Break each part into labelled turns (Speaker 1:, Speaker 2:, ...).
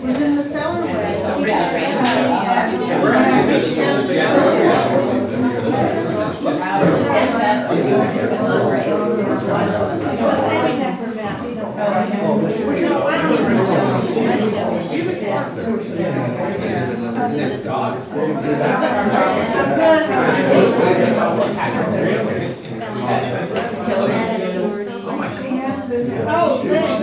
Speaker 1: He's in the cellar. Oh, thanks.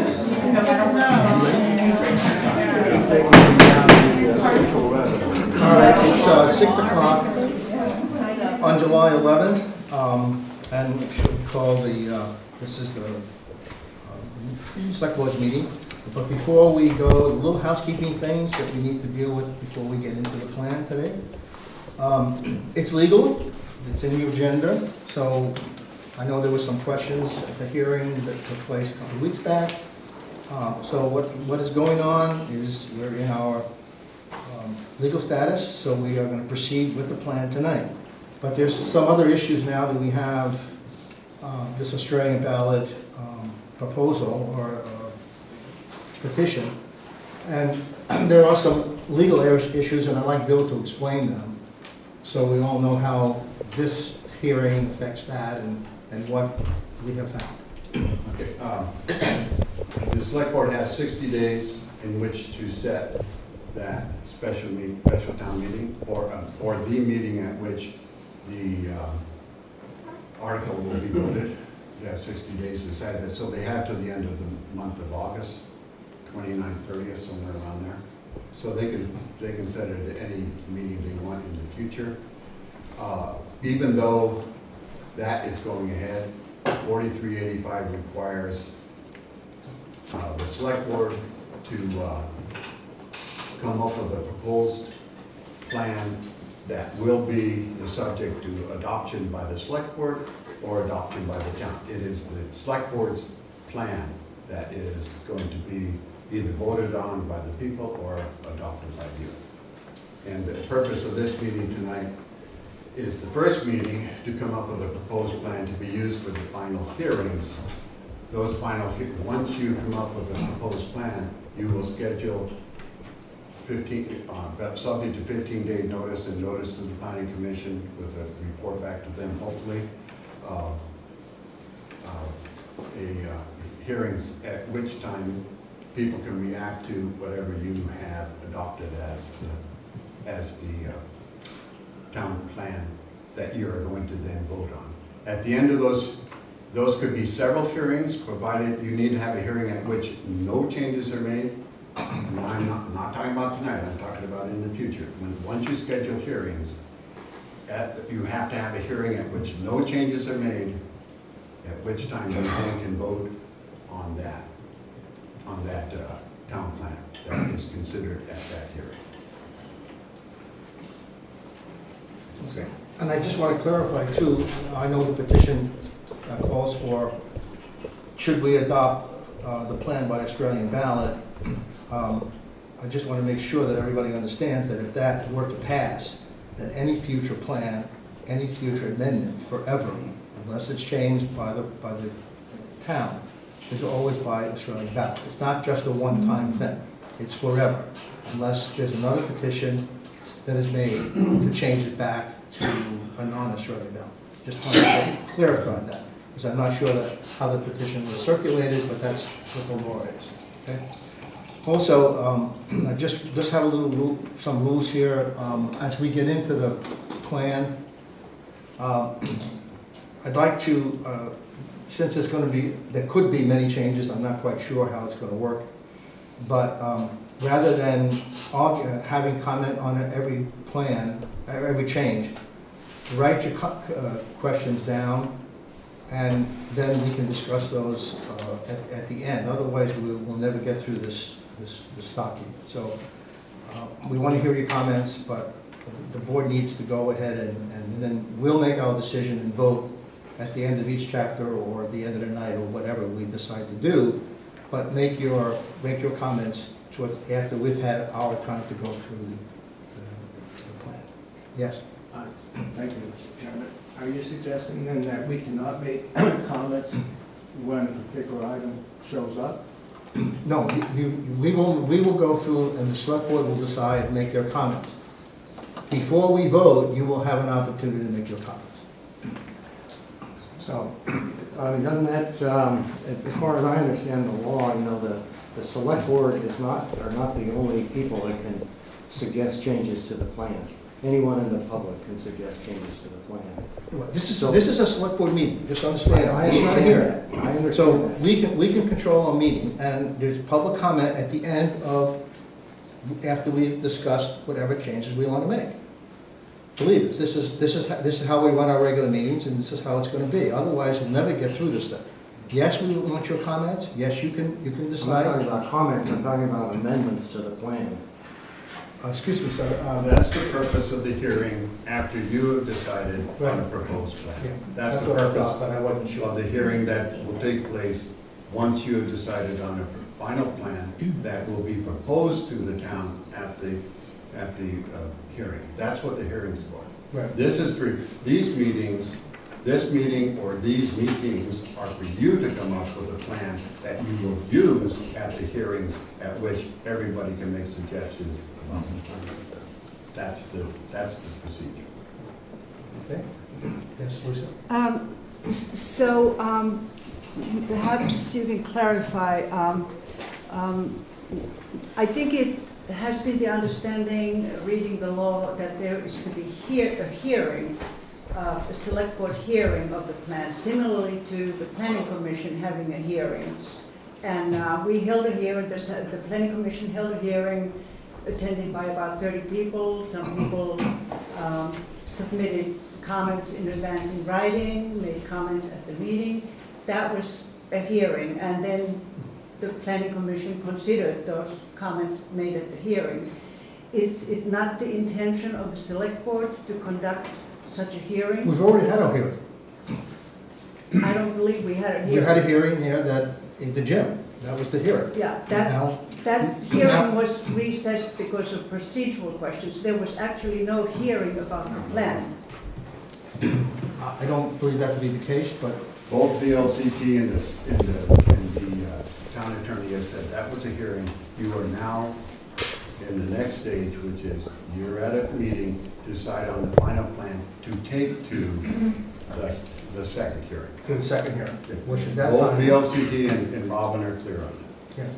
Speaker 2: All right, it's 6 o'clock on July 11th, and we should call this is the select board's meeting. But before we go, little housekeeping things that we need to deal with before we get into the plan today. It's legal, it's in the agenda, so I know there were some questions at the hearing that took place a couple of weeks back. So what is going on is we're in our legal status, so we are going to proceed with the plan tonight. But there's some other issues now that we have this Australian ballot proposal or petition, and there are some legal issues, and I'd like Bill to explain them, so we all know how this hearing affects that and what we have found.
Speaker 3: Okay. The select board has 60 days in which to set that special town meeting, or the meeting at which the article will be voted. They have 60 days to decide that, so they have till the end of the month of August, 29th, 30th, somewhere around there. So they can set it at any meeting they want in the future. Even though that is going ahead, 4385 requires the select board to come up with a proposed plan that will be the subject to adoption by the select board or adoption by the town. It is the select board's plan that is going to be either voted on by the people or adopted by you. And the purpose of this meeting tonight is the first meeting to come up with a proposed plan to be used for the final hearings. Those once you come up with a proposed plan, you will schedule subject to 15-day notice and notice to the planning commission with a report back to them, hopefully. Hearings at which time people can react to whatever you have adopted as the town plan that you are going to then vote on. At the end of those could be several hearings, provided you need to have a hearing at which no changes are made. And I'm not talking about tonight, I'm talking about in the future. Once you schedule hearings, you have to have a hearing at which no changes are made, at which time you then can vote on that town plan that is considered at that hearing.
Speaker 2: Okay. And I just want to clarify too, I know the petition calls for, should we adopt the plan by Australian ballot? I just want to make sure that everybody understands that if that were to pass, that any future plan, any future amendment forever, unless it's changed by the town, is always by Australian ballot. It's not just a one-time thing. It's forever, unless there's another petition that is made to change it back to a non-Australian ballot. Just want to clarify that, because I'm not sure how the petition was circulated, but that's what the law is. Okay? Also, I just have some rules here. As we get into the plan, I'd like to, since it's going to be, there could be many changes, I'm not quite sure how it's going to work, but rather than having comment on every plan, every change, write your questions down, and then we can discuss those at the end. Otherwise, we'll never get through this document. So we want to hear your comments, but the board needs to go ahead and then we'll make our decision and vote at the end of each chapter or at the end of the night or whatever we decide to do. But make your comments towards, after we've had our time to go through the plan. Yes?
Speaker 4: Thank you, Mr. Chairman. Are you suggesting then that we cannot make comments when a particular item shows up?
Speaker 2: No, we will go through and the select board will decide and make their comments. Before we vote, you will have an opportunity to make your comments.
Speaker 4: So, doesn't that, as far as I understand the law, the select board are not the only people that can suggest changes to the plan. Anyone in the public can suggest changes to the plan.
Speaker 2: This is a select board meeting, just understand.
Speaker 4: I
Speaker 2: It's not a
Speaker 4: understand
Speaker 2: hearing.
Speaker 4: that. I understand
Speaker 2: So
Speaker 4: that.
Speaker 2: we can control our meeting, and there's public comment at the end after we've discussed whatever changes we want to make. Believe it, this is how we run our regular meetings, and this is how it's going to be. Otherwise, we'll never get through this thing. Yes, we want your comments. Yes, you can
Speaker 4: I'm not
Speaker 2: decide.
Speaker 4: talking about comments, I'm talking about amendments to the plan.
Speaker 2: Excuse me, sir.
Speaker 3: That's the purpose of the hearing after you have decided on a
Speaker 2: Right.
Speaker 3: proposed
Speaker 2: Yeah,
Speaker 3: plan. That's the
Speaker 2: what I thought,
Speaker 3: purpose
Speaker 2: but I wasn't sure.
Speaker 3: of the hearing that will take place once you have decided on a final plan that will be proposed to the town at the hearing. That's what the hearing's for.
Speaker 2: Right.
Speaker 3: This meeting or these meetings are for you to come up with a plan that you will use at the hearings at which everybody can make suggestions about the plan. That's the procedure.
Speaker 2: Okay. Yes, Lisa?
Speaker 5: So perhaps you can clarify. I think it has been the understanding, reading the law, that there is to be a hearing, a select board hearing of the plan, similarly to the planning commission having a hearing. And we held a hearing, the planning commission held a hearing attended by about 30 people. Some people submitted comments in advance in writing, made comments at the meeting. That was a hearing, and then the planning commission considered those comments made at the hearing. Is it not the intention of the select board to conduct such a hearing?
Speaker 2: We've already had our hearing.
Speaker 5: I don't believe we had a
Speaker 2: We
Speaker 5: hearing.
Speaker 2: had a hearing here in the gym. That was the hearing.
Speaker 5: Yeah,
Speaker 2: Now,
Speaker 5: that hearing was recessed because of procedural questions. There was actually no hearing about the plan.
Speaker 2: I don't believe that to be the case, but
Speaker 3: Both VLCT and the town attorney has said that was a hearing. You are now in the next stage, which is you're at a meeting to decide on the final plan to take to the second hearing.
Speaker 2: to the second hearing, which at that
Speaker 3: Both
Speaker 2: time.
Speaker 3: VLCT and Robin are clear on that.
Speaker 2: Yes.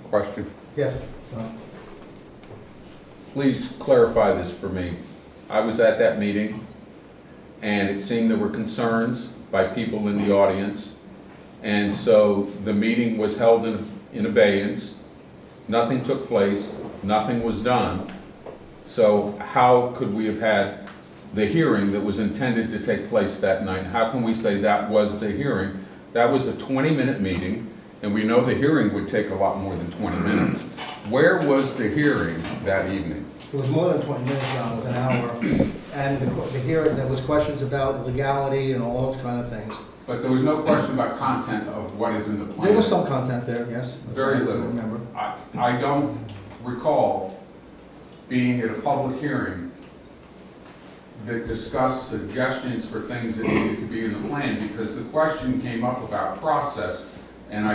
Speaker 6: Question.
Speaker 2: Yes.
Speaker 6: Please clarify this for me. I was at that meeting, and it seemed there were concerns by people in the audience, and so the meeting was held in abeyance. Nothing took place, nothing was done. So how could we have had the hearing that was intended to take place that night? How can we say that was the hearing? That was a 20-minute meeting, and we know the hearing would take a lot more than 20 minutes. Where was the hearing that evening?
Speaker 2: It was more than 20 minutes, John, it was an hour. And the hearing, there was questions about legality and all those kind of things.
Speaker 6: But there was no question about content of what is in the plan.
Speaker 2: There was some content there, yes.
Speaker 6: Very
Speaker 2: I
Speaker 6: little.
Speaker 2: remember.
Speaker 6: I don't recall being at a public hearing that discussed suggestions for things that needed to be in the plan, because the question came up about process, and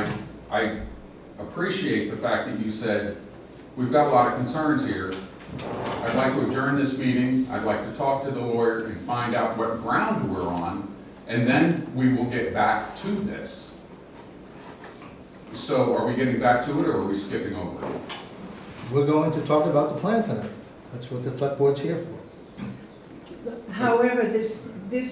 Speaker 6: I appreciate the fact that you said, we've got a lot of concerns here. I'd like to adjourn this meeting, I'd like to talk to the lawyer and find out what ground we're on, and then we will get back to this. So are we getting back to it, or are we skipping over it?
Speaker 2: We're going to talk about the plan tonight. That's what the select board's here for.
Speaker 5: However, this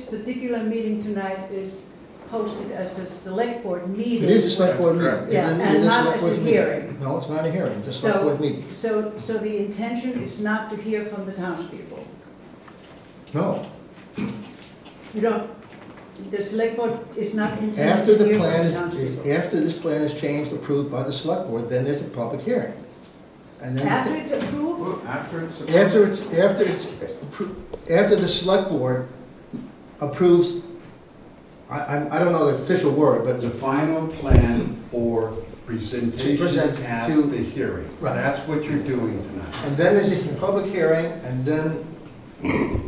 Speaker 5: particular meeting tonight is posted as a select board meeting.
Speaker 2: It is a select board meeting.
Speaker 5: Yeah,
Speaker 2: It is
Speaker 5: and
Speaker 2: a
Speaker 5: not
Speaker 2: select
Speaker 5: as a
Speaker 2: board's meeting.
Speaker 5: hearing.
Speaker 2: No, it's not a hearing, it's a select board meeting.
Speaker 5: So the intention is not to hear from the townspeople.
Speaker 2: No.
Speaker 5: You don't, the select board is not intended
Speaker 2: After
Speaker 5: to
Speaker 2: the
Speaker 5: hear from
Speaker 2: plan
Speaker 5: the
Speaker 2: is,
Speaker 5: townspeople.
Speaker 2: after this plan is changed, approved by the select board, then there's a public hearing. And then
Speaker 5: After it's approved,
Speaker 2: after the select board approves, I don't know the official word, but
Speaker 3: The final plan for presentation
Speaker 2: present
Speaker 3: at
Speaker 2: to-
Speaker 3: the hearing.
Speaker 2: Right.
Speaker 3: That's what you're doing tonight.
Speaker 2: and then there's a public hearing, and then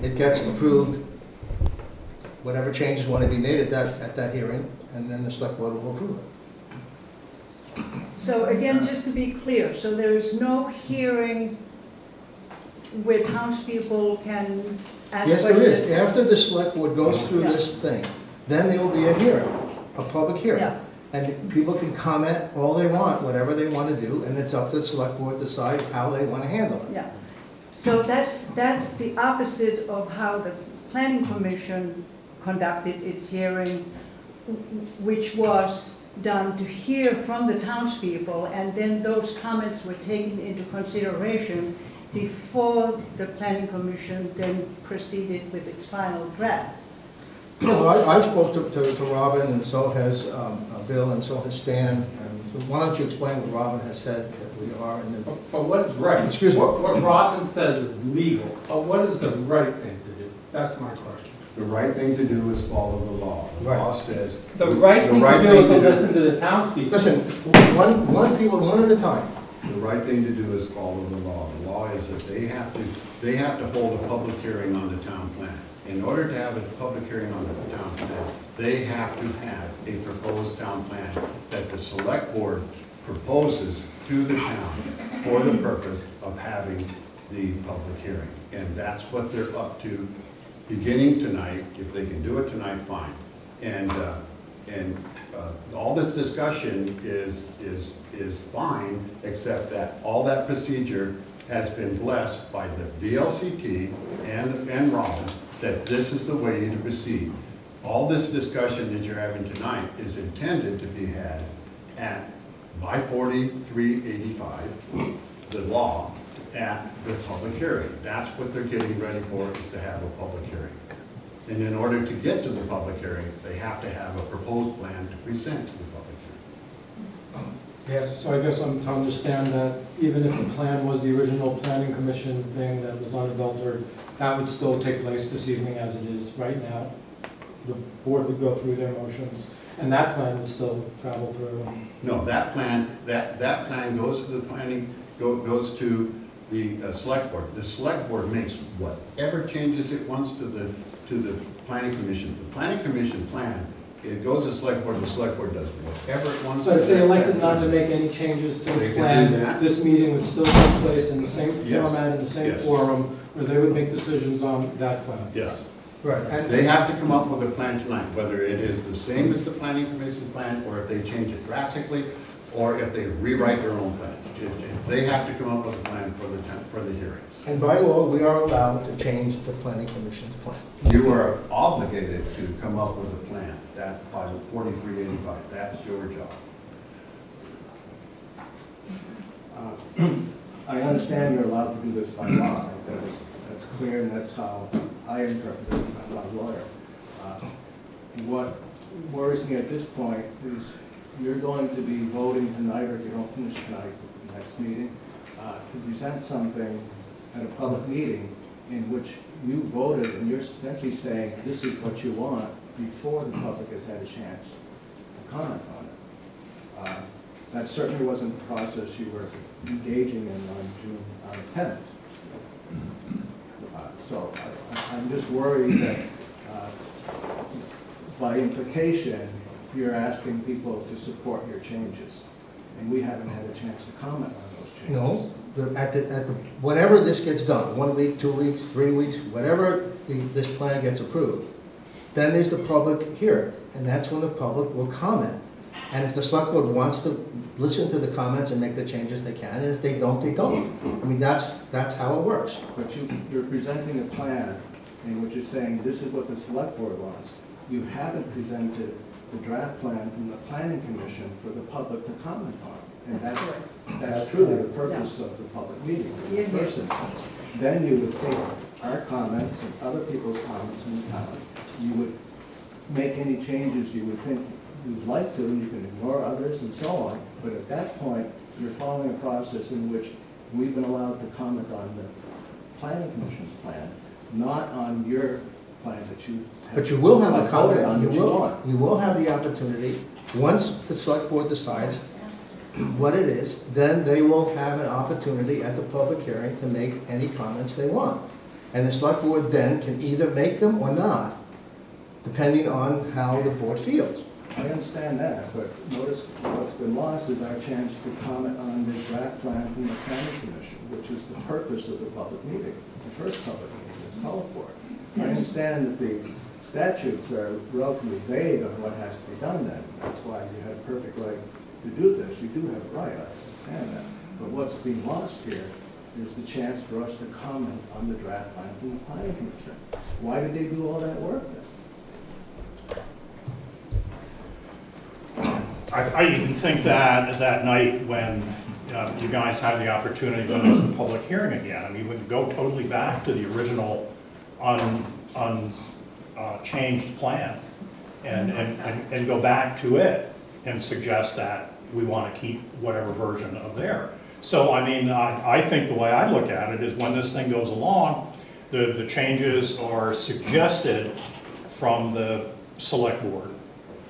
Speaker 2: it gets approved, whatever changes want to be made at that hearing, and then the select board will approve it.
Speaker 5: so again, just to be clear, so there is no hearing where townspeople can ask
Speaker 2: Yes, there is.
Speaker 5: questions?
Speaker 2: After the select board goes through this thing, then there will be a hearing, a public hearing.
Speaker 5: Yeah,
Speaker 2: And people can comment all they want, whatever they want to do, and it's up to the select board to decide how they want to handle it.
Speaker 5: yeah. So that's the opposite of how the planning commission conducted its hearing, which was done to hear from the townspeople, and then those comments were taken into consideration before the planning commission then proceeded with its final draft.
Speaker 2: So I spoke to Robin, and so has Bill, and so has Stan. And so why don't you explain what Robin has said that we are in the...
Speaker 7: But what is right?
Speaker 2: Excuse me.
Speaker 7: What Robin says is legal, but what is the right thing to do? That's my question.
Speaker 3: The right thing to do is follow the law. The law says.
Speaker 7: The right thing to do is to listen to the townspeople.
Speaker 2: Listen, one at a time.
Speaker 3: The right thing to do is follow the law. The law is that they have to hold a public hearing on the town plan. In order to have a public hearing on the town plan, they have to have a proposed town plan that the select board proposes to the town for the purpose of having the public hearing. And that's what they're up to beginning tonight. If they can do it tonight, fine. And all this discussion is fine, except that all that procedure has been blessed by the VLCT and Robin, that this is the way to proceed. All this discussion that you're having tonight is intended to be had by 4385, the law, at the public hearing. That's what they're getting ready for, is to have a public hearing. And in order to get to the public hearing, they have to have a proposed plan to present to the public hearing.
Speaker 2: Yes.
Speaker 8: So I guess I'm to understand that even if the plan was the original planning commission thing that was unadulterated, that would still take place this evening as it is right now. The board would go through their motions, and that plan would still travel through.
Speaker 3: No, that plan goes to the planning, goes to the select board. The select board makes whatever changes it wants to the planning commission. The planning commission plan, it goes to select board, the select board does whatever it wants to.
Speaker 8: So if they elected not to make any changes to
Speaker 3: They
Speaker 8: the
Speaker 3: can
Speaker 8: plan,
Speaker 3: do that.
Speaker 8: this meeting would still take place in the same
Speaker 3: Yes.
Speaker 8: format, in the same
Speaker 3: Yes.
Speaker 8: forum, where they would make decisions on that plan.
Speaker 3: Yes.
Speaker 2: Right. And
Speaker 3: They have to come up with a plan tonight, whether it is the same as the planning commission plan, or if they change it drastically, or if they rewrite their own plan. They have to come up with a plan for the hearings.
Speaker 2: And by law, we are allowed to change the planning commission's plan.
Speaker 3: You are obligated to come up with a plan, that by 4385, that's your job.
Speaker 4: I understand you're allowed to do this by law. That's clear, and that's how I interpret it. I'm not a lawyer. What worries me at this point is you're going to be voting tonight, or if you don't finish tonight, next meeting, to present something at a public meeting in which you voted, and you're essentially saying this is what you want before the public has had a chance to comment on it. That certainly wasn't the process you were engaging in on June 10th. So I'm just worried that by implication, you're asking people to support your changes, and we haven't had a chance to comment on those changes.
Speaker 2: No, whenever this gets done, 1 week, 2 weeks, 3 weeks, whatever this plan gets approved, then there's the public hearing, and that's when the public will comment. And if the select board wants to listen to the comments and make the changes, they can, and if they don't, they don't. I mean, that's how it works.
Speaker 4: But you're presenting a plan in which you're saying this is what the select board wants. You haven't presented the draft plan from the planning commission for the public to comment on. And that's truly the purpose of the public meeting in the first instance. Then you would take our comments and other people's comments in account. You would make any changes you would think you'd like to, and you can ignore others and so on. But at that point, you're following a process in which
Speaker 9: we've been allowed to comment on the planning commission's plan, not on your plan that you have.
Speaker 2: But you will have a
Speaker 9: voted
Speaker 2: comment,
Speaker 9: on
Speaker 2: you
Speaker 9: that you
Speaker 2: will,
Speaker 9: want.
Speaker 2: you will have the opportunity, once the select board decides what it is, then they will have an opportunity at the public hearing to make any comments they want. And the select board then can either make them or not, depending on how the board feels.
Speaker 9: I understand that, but notice what's been lost is our chance to comment on the draft plan from the planning commission, which is the purpose of the public meeting, the first public meeting that's called for. I understand that the statutes are relatively vague on what has to be done then. That's why you had a perfect right to do this. You do have a right, I understand that. But what's being lost here is the chance for us to comment on the draft plan from the planning commission. Why did they do all that work then?
Speaker 10: I even think that that night when you guys had the opportunity to notice the public hearing again, I mean, we would go totally back to the original changed plan and go back to it and suggest that we want to keep whatever version of there. So, I mean, I think the way I look at it is when this thing goes along, the changes are suggested from the select board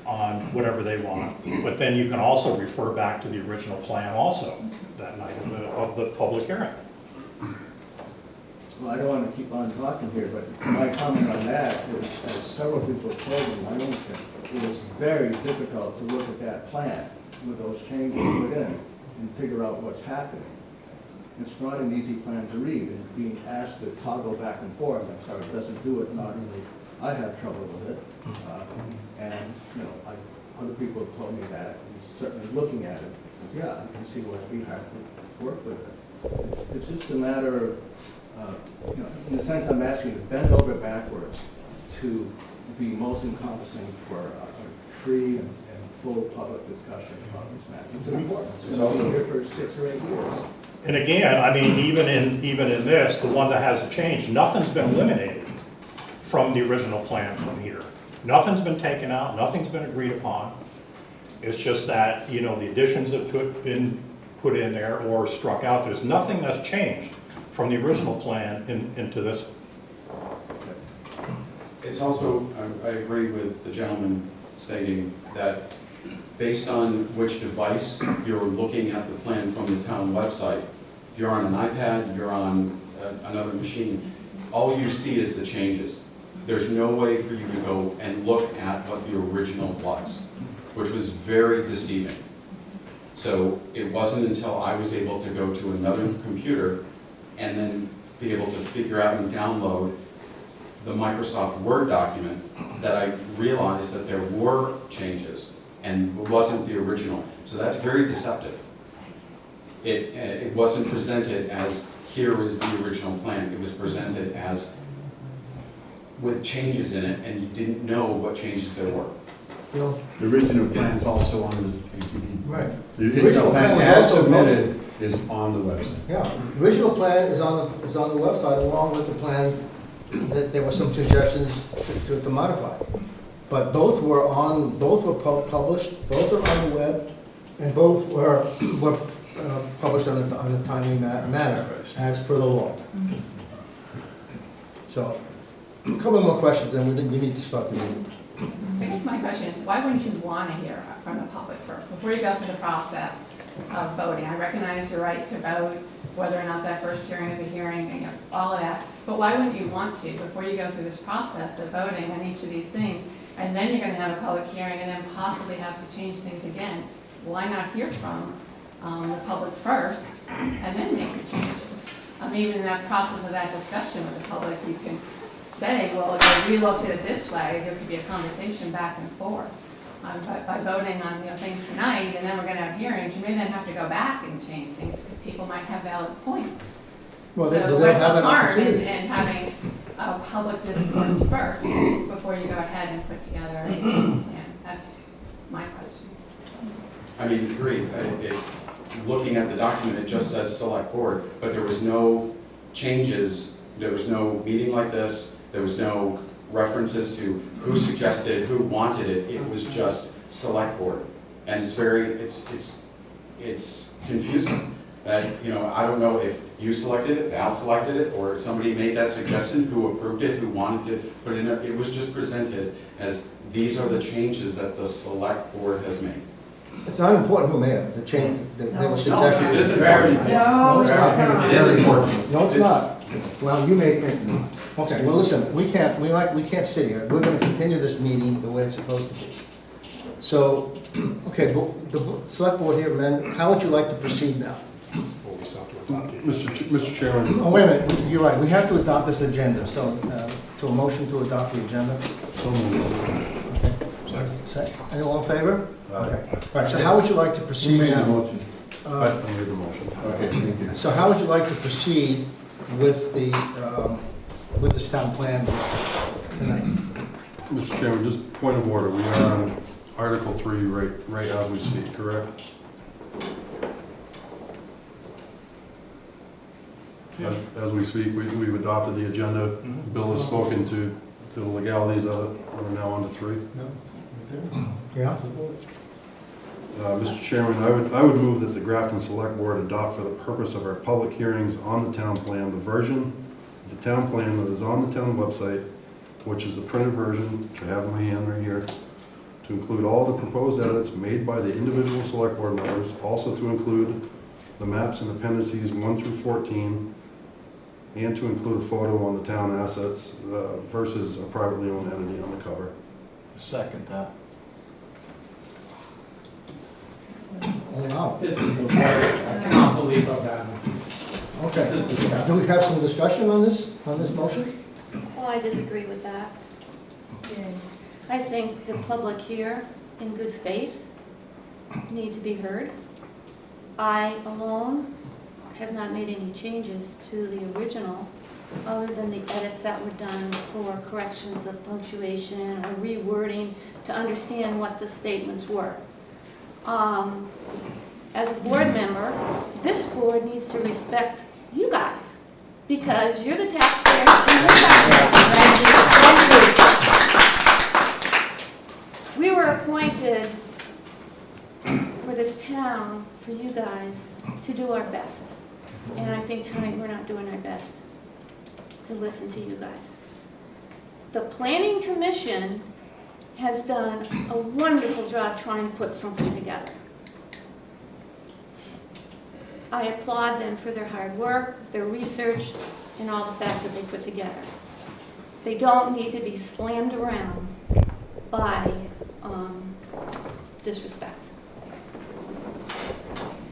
Speaker 10: on whatever they want, but then you can also refer back to the original plan also that night of the public hearing.
Speaker 9: Well, I don't want to keep on talking here, but my comment on that is, as several people have told me, I don't think, it was very difficult to look at that plan with those changes put in and figure out what's happening. It's not an easy plan to read, and being asked to toggle back and forth, I'm sorry, it doesn't do it, not only I have trouble with it, and, you know, other people have told me that, and certainly looking at it, says, yeah, I can see why we have to work with it. It's just a matter of, you know, in the sense I'm asking you to bend over backwards to be most encompassing for a free and full public discussion about this matter. It's important. It's also here for 6 or 8 years.
Speaker 10: And again, I mean, even in this, the one that hasn't changed, nothing's been eliminated from the original plan from here. Nothing's been taken out, nothing's been agreed upon. It's just that, you know, the additions have been put in there or struck out. There's nothing that's changed from the original plan into this.
Speaker 3: It's also, I agree with the gentleman stating that based on which device you're looking at the plan from the town website, if you're on an iPad, you're on another machine, all you see is the changes. There's no way for you to go and look at what the original was, which was very deceiving. So it wasn't until I was able to go to another computer and then be able to figure out and download the Microsoft Word document that I realized that there were changes and it wasn't the original. So that's very deceptive. It wasn't presented as, here is the original plan. It was presented as with changes in it, and you didn't know what changes there were.
Speaker 2: Bill?
Speaker 3: The original plan is also on this APD.
Speaker 2: Right.
Speaker 3: The original plan
Speaker 2: was
Speaker 3: as
Speaker 2: also
Speaker 3: submitted is on the website.
Speaker 2: Yeah, the original plan is on the website along with the plan that there were some suggestions to modify. But both were published, both are on the web, and both were published on a timely manner, as per the law. So, a couple more questions, then we need to start the meeting.
Speaker 1: I guess my question is, why wouldn't you want to hear from the public first, before you go through the process of voting? I recognize your right to vote, whether or not that first hearing is a hearing, and, you know, all of that. But why wouldn't you want to, before you go through this process of voting on each of these things, and then you're going to have a public hearing, and then possibly have to change things again? Why not hear from the public first, and then make the changes? I mean, even in that process of that discussion with the public, you can say, well, if we looked at it this way, there could be a conversation back and forth. But by voting on, you know, things tonight, and then we're going to have hearings, you may then have to go back and change things because people might have valid points.
Speaker 2: Well,
Speaker 1: So
Speaker 2: they'll
Speaker 1: what's
Speaker 2: have
Speaker 1: the
Speaker 2: an
Speaker 1: harm in
Speaker 2: opportunity.
Speaker 1: having a public discourse first before you go ahead and put together a plan? That's my question.
Speaker 3: I mean, agree. Looking at the document, it just says select board, but there was no changes. There was no meeting like this. There was no references to who suggested, who wanted it. It was just select board. And it's very, it's confusing.
Speaker 11: that, you know, I don't know if you selected it, Val selected it, or somebody made that suggestion, who approved it, who wanted to put it in there. It was just presented as, these are the changes that the select board has made.
Speaker 2: It's not important who made it, the change, there were
Speaker 11: No, it
Speaker 2: suggestions.
Speaker 11: is important.
Speaker 2: No, it's not.
Speaker 11: It is important.
Speaker 2: No, it's not.
Speaker 4: Well, you may think not.
Speaker 2: Okay, well, listen, we can't sit here. We're gonna continue this meeting the way it's supposed to be. So, okay, the select board here, men, how would you like to proceed now?
Speaker 12: Mr. Chairman,
Speaker 2: Oh, wait a minute, you're right, we have to adopt this agenda, so, to a motion to adopt the agenda?
Speaker 12: so moved.
Speaker 2: Okay. Anyone in favor? Okay. All right, so how would you like to proceed now?
Speaker 12: motion? I
Speaker 2: Uh,
Speaker 12: made the motion.
Speaker 2: Okay, thank you. So how would you like to proceed with this town plan tonight?
Speaker 12: Mr. Chairman, just point of order, we are on Article 3 right as we speak, correct? As we speak, we've adopted the agenda. Bill has spoken to the legalities of it. We're now on to 3.
Speaker 2: Yeah?
Speaker 12: Mr. Chairman, I would move that the Grafton Select Board adopt for the purpose of our public hearings on the town plan, the version of the town plan that is on the town website, which is the printed version, which I have in my hand right here, to include all the proposed edits made by the individual select board members, also to include the maps and appendices 1 through 14, and to include a photo on the town assets versus a privately owned entity on the cover.
Speaker 9: Second that.
Speaker 2: Oh, wow.
Speaker 7: This is the, I cannot believe I've gotten this.
Speaker 2: Okay.
Speaker 7: This is disgusting.
Speaker 2: Do we have some discussion on this motion?
Speaker 13: Well, I disagree with that. I think the public here, in good faith, need to be heard. I alone have not made any changes to the original, other than the edits that were done for corrections of punctuation or rewording to understand what the statements were. As a board member, this board needs to respect you guys, because you're the taxpayers and you're taxpayers. We were appointed for this town, for you guys, to do our best. And I think tonight we're not doing our best to listen to you guys. The Planning Commission has done a wonderful job trying to put something together. I applaud them for their hard work, their research, and all the facts that they put together. They don't need to be slammed around by disrespect.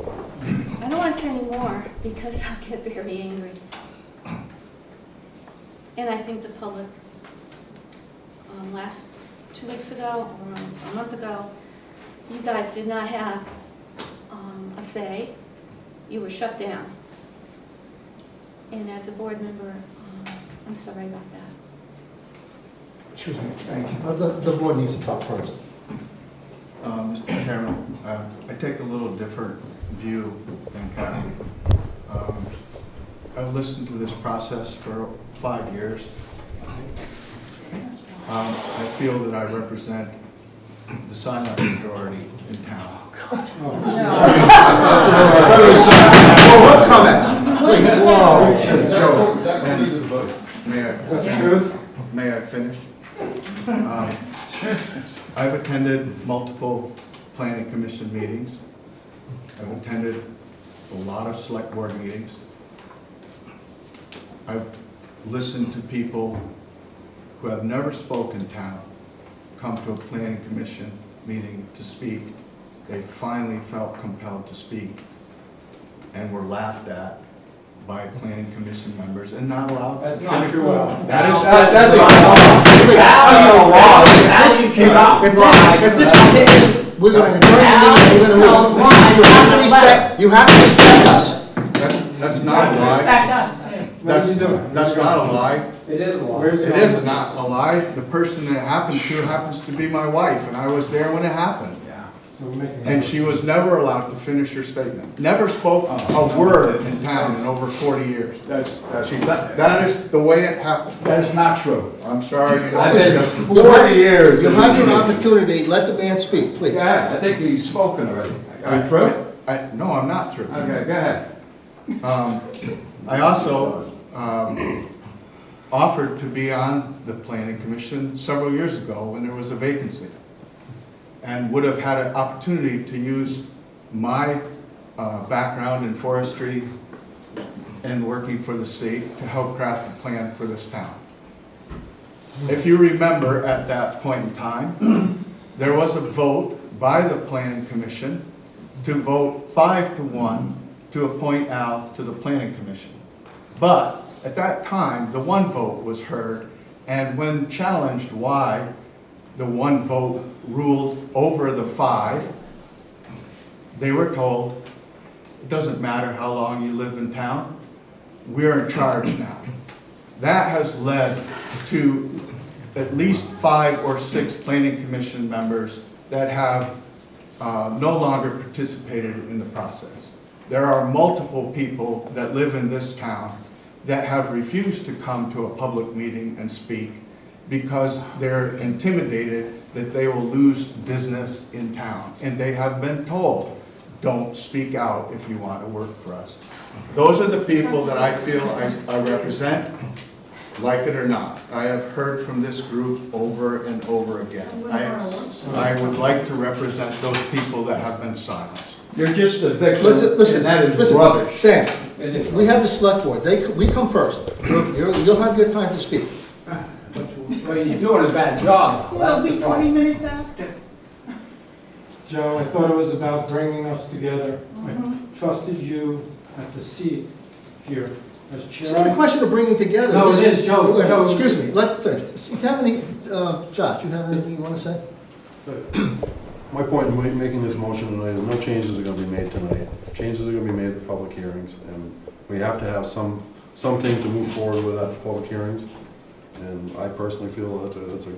Speaker 13: I don't want to say any more because I'll get very angry. And I think the public, last 2 weeks ago, or a month ago, you guys did not have a say. You were shut down. And as a board member, I'm sorry about that.
Speaker 2: Excuse me. Thank you. The board needs to talk first.
Speaker 9: Mr. Chairman, I take a little different view than Kathy. I've listened to this process for 5 years. I feel that I represent the silent majority in town.
Speaker 2: Comment, please.
Speaker 9: May I finish? I've attended multiple planning commission meetings. I've attended a lot of select board meetings. I've listened to people who have never spoken in town come to a planning commission meeting to speak. They finally felt compelled to speak and were laughed at by planning commission members and not allowed.
Speaker 7: That's not true.
Speaker 9: That is
Speaker 2: If this continues, we're going to adjourn the meeting, you have to respect us.
Speaker 9: That's not a lie.
Speaker 7: Respect us, too.
Speaker 9: That's not a lie.
Speaker 7: It is a lie.
Speaker 9: It is not a lie. The person that happened to happens to be my wife, and I was there when it happened.
Speaker 7: Yeah. So we're making.
Speaker 9: And she was never allowed to finish her statement. Never spoke a word in town in over 40 years. That is the way it happened.
Speaker 14: That is not true.
Speaker 9: I'm sorry.
Speaker 14: I've been 40 years.
Speaker 2: You have your opportunity, let the man speak, please.
Speaker 14: Go ahead, I think he's spoken already. Are you through?
Speaker 9: No, I'm not through.
Speaker 14: Okay, go ahead.
Speaker 9: I also offered to be on the planning commission several years ago when there was a vacancy, and would have had an opportunity to use my background in forestry and working for the state to help craft a plan for this town. If you remember, at that point in time, there was a vote by the planning commission to vote 5-1 to appoint Al to the planning commission. But at that time, the one vote was heard, and when challenged why the one vote ruled over the 5, they were told, it doesn't matter how long you live in town, we're in charge now. That has led to at least 5 or 6 planning commission members that have no longer participated in the process. There are multiple people that live in this town that have refused to come to a public meeting and speak because they're intimidated that they will lose business in town. And they have been told, don't speak out if you want to work for us. Those are the people that I feel I represent, like it or not. I have heard from this group over and over again. I would like to represent those people that have been silenced.
Speaker 14: You're just a victim,
Speaker 2: Listen,
Speaker 14: and that is
Speaker 2: listen,
Speaker 14: rubbish.
Speaker 2: Sam, we have the select board. We come first. You'll have your time to speak.
Speaker 7: Well, you're doing a bad job.
Speaker 1: Well, it'll be 20 minutes after.
Speaker 8: Joe, I thought it was about bringing us together. I trusted you at the seat here as
Speaker 2: It's not a
Speaker 8: chair.
Speaker 2: question of bringing together.
Speaker 8: No, it is, Joe.
Speaker 2: Wait,
Speaker 8: Joe.
Speaker 2: excuse me, let's finish. Do you have any, Josh, you have anything you want to say?
Speaker 12: My point in making this motion tonight is no changes are gonna be made tonight. Changes are gonna be made at public hearings, and we have to have something to move forward with at the public hearings. And I personally feel that's a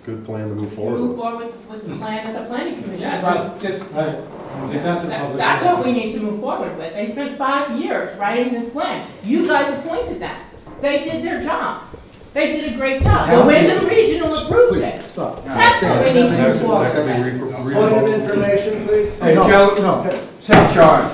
Speaker 12: good plan to move forward
Speaker 15: Move
Speaker 12: with.
Speaker 15: forward with the plan at the planning commission.
Speaker 8: Right, right. Take that to the public.
Speaker 15: That's what we need to move forward with. They spent 5 years writing this plan. You guys appointed them. They did their job. They did a great job. The Wyndham Regional approved
Speaker 2: Please,
Speaker 15: it.
Speaker 2: stop.
Speaker 15: That's what we need to move
Speaker 12: That
Speaker 15: forward
Speaker 12: could be
Speaker 15: with.
Speaker 9: Point of information, please.
Speaker 14: Hey,
Speaker 2: No,
Speaker 14: Joe,
Speaker 2: no.
Speaker 14: take charge.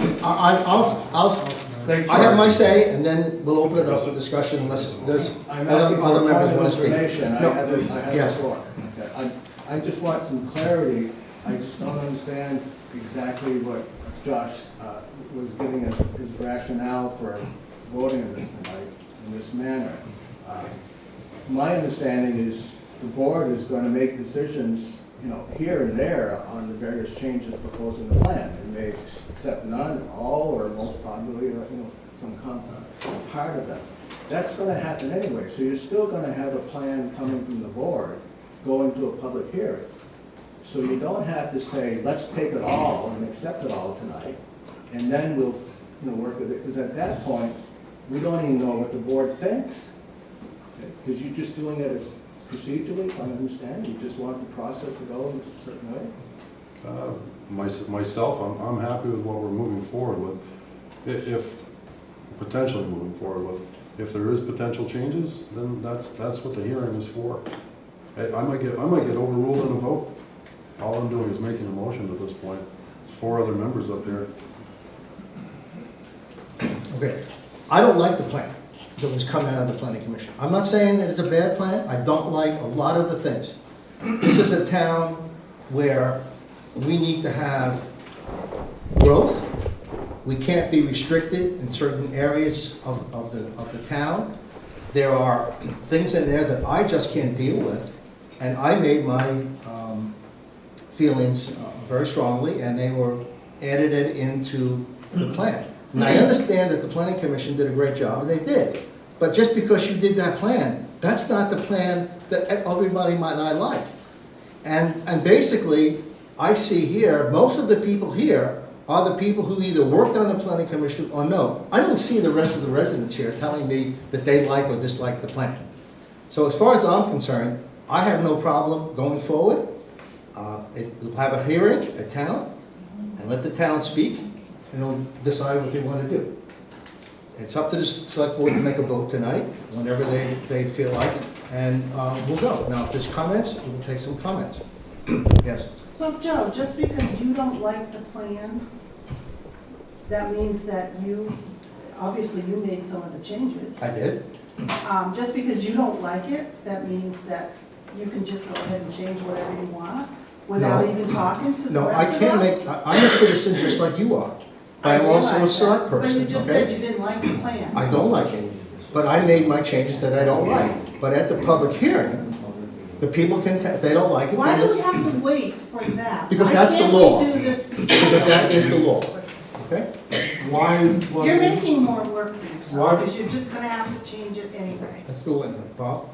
Speaker 2: I have my say, and then we'll open it up for discussion unless there's
Speaker 9: I'm
Speaker 2: other
Speaker 9: asking for a
Speaker 2: members
Speaker 9: point
Speaker 2: want
Speaker 9: of
Speaker 2: to speak.
Speaker 9: information. I
Speaker 2: No.
Speaker 9: have the
Speaker 2: Yes.
Speaker 9: floor. Okay. I just want some clarity. I just don't understand exactly what Josh was giving as his rationale for voting on this tonight in this manner. My understanding is the board is going to make decisions, here and there on the various changes proposed in the plan. They may accept none, all, or most probably, some part of them. That's going to happen anyway. So you're still going to have a plan coming from the board going to a public hearing. So you don't have to say, let's take it all and accept it all tonight, and then we'll, work with it. Because at that point, we don't even know what the board thinks. Because you're just doing it as procedurally, if I understand. You just want the process to go in a certain way.
Speaker 12: Myself, I'm happy with what we're moving forward with. If potentially moving forward with, if there is potential changes, then that's what the hearing is for. I might get overruled in a vote. All I'm doing is making a motion at this point. There's 4 other members up there.
Speaker 2: Okay, I don't like the plan that was coming out of the planning commission. I'm not saying that it's a bad plan. I don't like a lot of the things. This is a town where we need to have growth. We can't be restricted in certain areas of the town. There are things in there that I just can't deal with, and I made my feelings very strongly, and they were edited into the plan. And I understand that the planning commission did a great job, and they did. But just because you did that plan, that's not the plan that everybody might not like. And basically, I see here, most of the people here are the people who either worked on the planning commission or no. I don't see the rest of the residents here telling me that they like or dislike the plan. So as far as I'm concerned, I have no problem going forward. We'll have a hearing at town, and let the town speak, and they'll decide what they want to do. It's up to the select board to make a vote tonight, whenever they feel like it, and we'll go. Now, if there's comments, we'll take some comments. Yes?
Speaker 16: So Joe, just because you don't like the plan, that means that obviously you made some of the changes.
Speaker 2: I did.
Speaker 16: Just because you don't like it, that means that you can just go ahead and change whatever you want without
Speaker 2: No.
Speaker 16: even talking to the
Speaker 2: No, I
Speaker 16: rest of
Speaker 2: can't
Speaker 16: us?
Speaker 2: I'm a citizen just like you are, but I'm also a
Speaker 16: realize
Speaker 2: select
Speaker 16: that,
Speaker 2: person,
Speaker 16: But you just said
Speaker 2: okay?
Speaker 16: you didn't like the plan.
Speaker 2: I don't like it, but I made my changes that I don't like. But at the public hearing, the people can, if they don't like it,
Speaker 16: Why do we
Speaker 2: then,
Speaker 16: have to wait for that?
Speaker 2: Because
Speaker 16: Why
Speaker 2: that's the
Speaker 16: can't we
Speaker 2: law.
Speaker 16: do this before?
Speaker 2: because that is the law, okay?
Speaker 8: Why
Speaker 16: You're
Speaker 8: wasn't,
Speaker 16: making more work for
Speaker 8: Why-
Speaker 16: yourself, because you're just gonna have to change it anyway.
Speaker 2: Let's go in, Bob.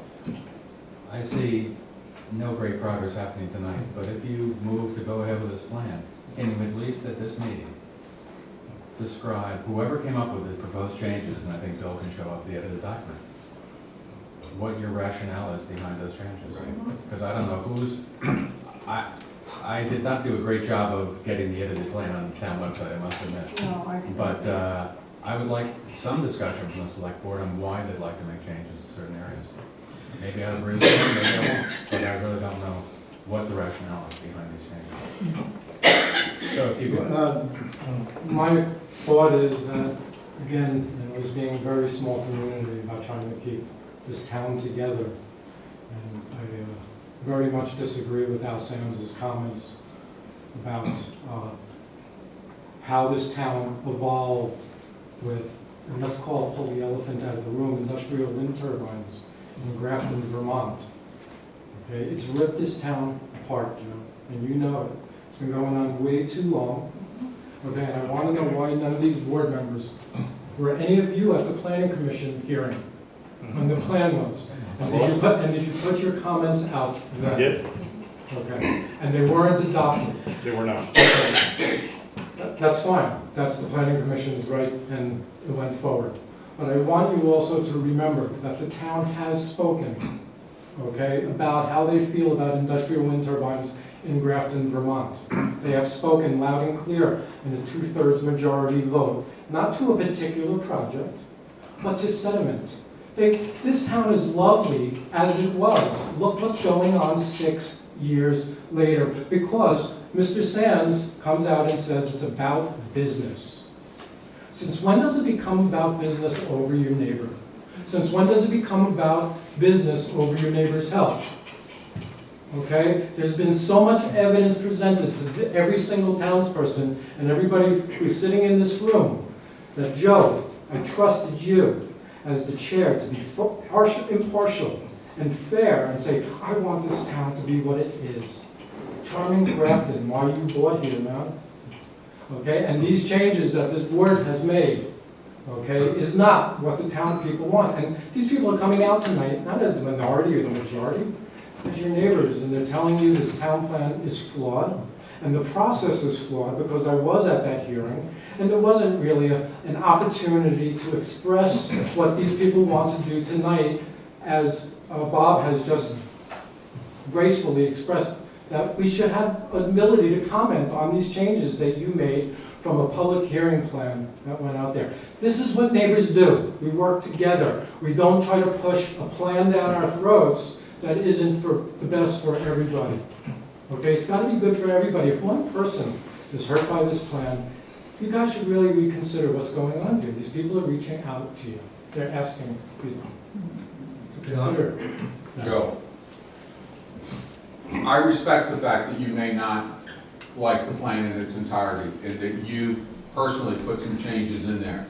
Speaker 17: I see no great progress happening tonight, but if you move to go ahead with this plan, can you at least at this meeting describe, whoever came up with the proposed changes, and I think Bill can show up the edited document, what your rationale is behind those changes? Because I don't know who's, I did not do a great job of getting the edited plan on the town website, I must admit.
Speaker 16: No, I didn't.
Speaker 17: But I would like some discussion from the select board on why they'd like to make changes in certain areas. Maybe I agree with them, maybe I won't, but I really don't know what the rationale is behind these changes. So if you could,
Speaker 8: my thought is that, again, it was being a very small community about trying to keep this town together. And I very much disagree with Al Sams's comments about how this town evolved with, and let's pull the elephant out of the room, industrial wind turbines in Grafton, Vermont. Okay, it's ripped this town apart, Joe, and you know it. It's been going on way too long. Okay, and I want to know why none of these board members, were any of you at the planning commission hearing when the plan was? And did you put your comments out then?
Speaker 10: I did,
Speaker 8: Okay, and they weren't adopted?
Speaker 10: they were not.
Speaker 8: That's fine, that's the planning commission's right, and it went forward. But I want you also to remember that the town has spoken, okay, about how they feel about industrial wind turbines in Grafton, Vermont. They have spoken loud and clear in a 2/3 majority vote, not to a particular project, but to sediment. This town is lovely as it was. Look what's going on 6 years later, because Mr. Sands comes out and says it's about business. Since when does it become about business over your neighbor? Since when does it become about business over your neighbor's health? Okay? There's been so much evidence presented to every single townsperson and everybody who's sitting in this room that, Joe, I trusted you as the chair to be impartial and fair and say, I want this town to be what it is. Charming Grafton, why you bought here, man? Okay, and these changes that this board has made, okay, is not what the town people want. And these people are coming out tonight, not as the minority or the majority, as your neighbors, and they're telling you this town plan is flawed, and the process is flawed, because I was at that hearing, and there wasn't really an opportunity to express what these people want to do tonight, as Bob has just gracefully expressed, that we should have ability to comment on these changes that you made from a public hearing plan that went out there. This is what neighbors do. We work together. We don't try to push a plan down our throats that isn't for the best for everybody. Okay, it's got to be good for everybody. If one person is hurt by this plan, you guys should really reconsider what's going on here. These people are reaching out to you. They're asking you to consider.
Speaker 6: Joe, I respect the fact that you may not like the plan in its entirety, and that you personally put some changes in there.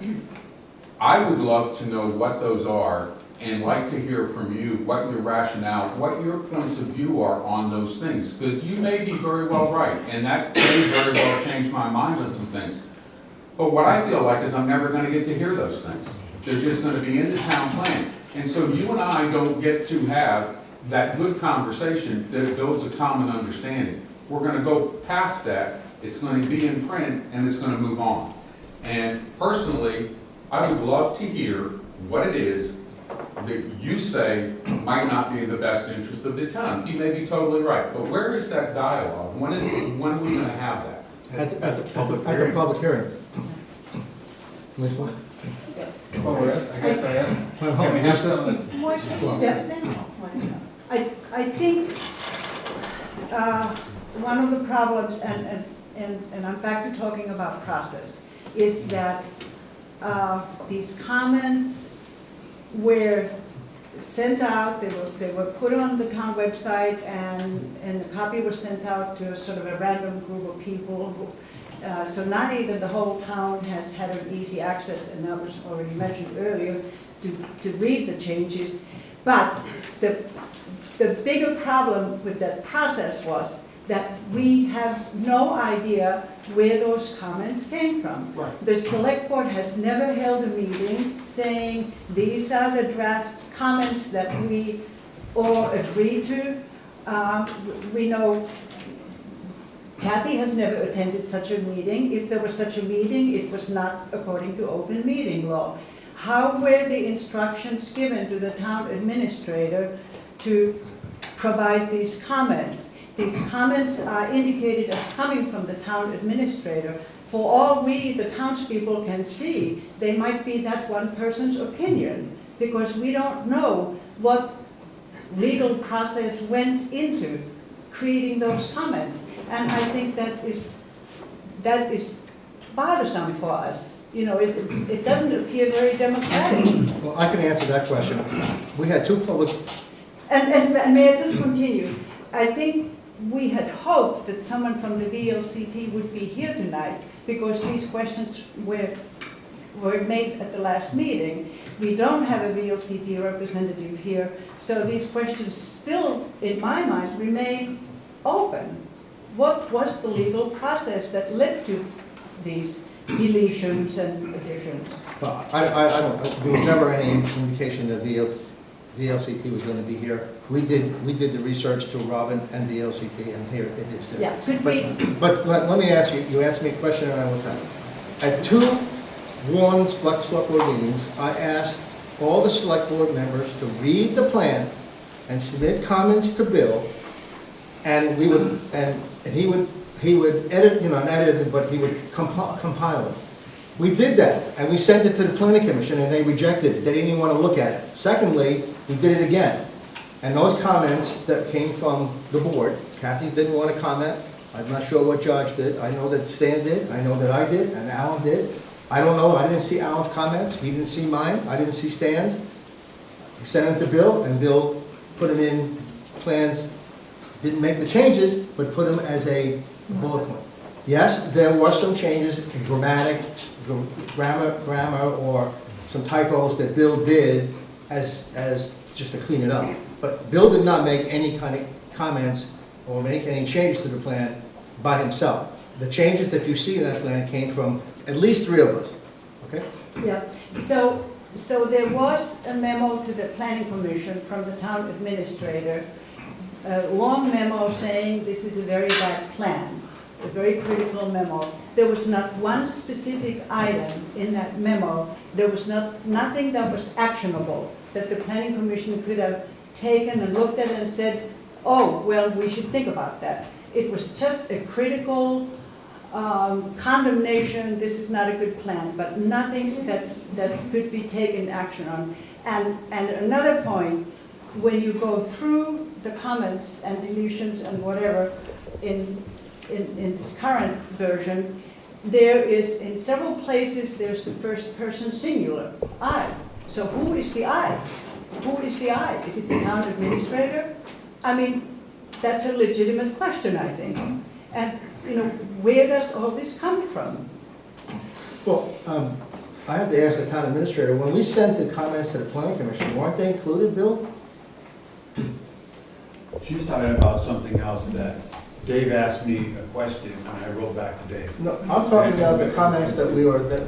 Speaker 6: I would love to know what those are, and like to hear from you what your rationale, what your points of view are on those things, because you may be very well right, and that may very well change my mind on some things. But what I feel like is I'm never going to get to hear those things. They're just going to be in the town plan. And so you and I don't get to have that good conversation that builds a common understanding. We're going to go past that, it's going to be in print, and it's going to move on. And personally, I would love to hear what it is that you say might not be in the best interest of the town. You may be totally right, but where is that dialogue? When are we going to have that?
Speaker 2: At the public hearing. Which one?
Speaker 14: Well, I guess I asked.
Speaker 2: Well,
Speaker 14: Can we have some?
Speaker 16: Why can't we do it now?
Speaker 5: I think one of the problems, and I'm back to talking about process, is that these comments were sent out, they were put on the town website, and a copy was sent out to a sort of a random group of people. So not even the whole town has had an easy access, and that was already mentioned earlier, to read the changes. But the bigger problem with that process was that we have no idea where those comments came from.
Speaker 2: Right.
Speaker 5: The select board has never held a meeting saying, these are the draft comments that we all agreed to. We know Kathy has never attended such a meeting. If there was such a meeting, it was not according to open meeting law. How were the instructions given to the town administrator to provide these comments? These comments are indicated as coming from the town administrator. For all we, the townspeople, can see, they might be that one person's opinion, because we don't know what legal process went into creating those comments. And I think that is bothersome for us. You know, it doesn't appear very democratic.
Speaker 2: Well, I can answer that question. We had two public,
Speaker 5: And may I just continue? I think we had hoped that someone from the VLCT would be here tonight, because these questions were made at the last meeting. We don't have a VLCT representative here, so these questions still, in my mind, remain open. What was the legal process that led to these deletions and additions?
Speaker 2: well, I don't, there was never any indication that VLCT was going to be here. We did the research through Robin and VLCT, and here it is there.
Speaker 5: Yeah, could we?
Speaker 2: But let me ask you, you asked me a question and I will tell you. At two warned select board meetings, I asked all the select board members to read the plan and submit comments to Bill, and we would, and he would edit, not edit it, but he would compile it. We did that, and we sent it to the planning commission, and they rejected it. They didn't even want to look at it. Secondly, we did it again. And those comments that came from the board, Kathy didn't want to comment. I'm not sure what George did. I know that Stan did. I know that I did, and Alan did. I don't know. I didn't see Alan's comments. He didn't see mine. I didn't see Stan's. We sent them to Bill, and Bill put them in plans. Didn't make the changes, but put them as a bullet point. Yes, there were some changes in grammar, or some typos that Bill did as just to clean it up. But Bill did not make any kind of comments or make any changes to the plan by himself. The changes that you see in that plan came from at least three of us, okay?
Speaker 5: Yeah, so there was a memo to the planning commission from the town administrator, a long memo saying this is a very bad plan, a very critical memo. There was not one specific item in that memo. There was nothing that was actionable that the planning commission could have taken and looked at and said, oh, well, we should think about that. It was just a critical condemnation, this is not a good plan, but nothing that could be taken action on. And another point, when you go through the comments and deletions and whatever in this current version, there is, in several places, there's the first person singular, I. So who is the I? Who is the I? Is it the town administrator? I mean, that's a legitimate question, I think. And, where does all this come from?
Speaker 2: Well, I have to ask the town administrator, when we sent the comments to the planning commission, weren't they included, Bill?
Speaker 3: She's talking about something else that Dave asked me a question, and I wrote back to Dave.
Speaker 2: No, I'm talking about the comments that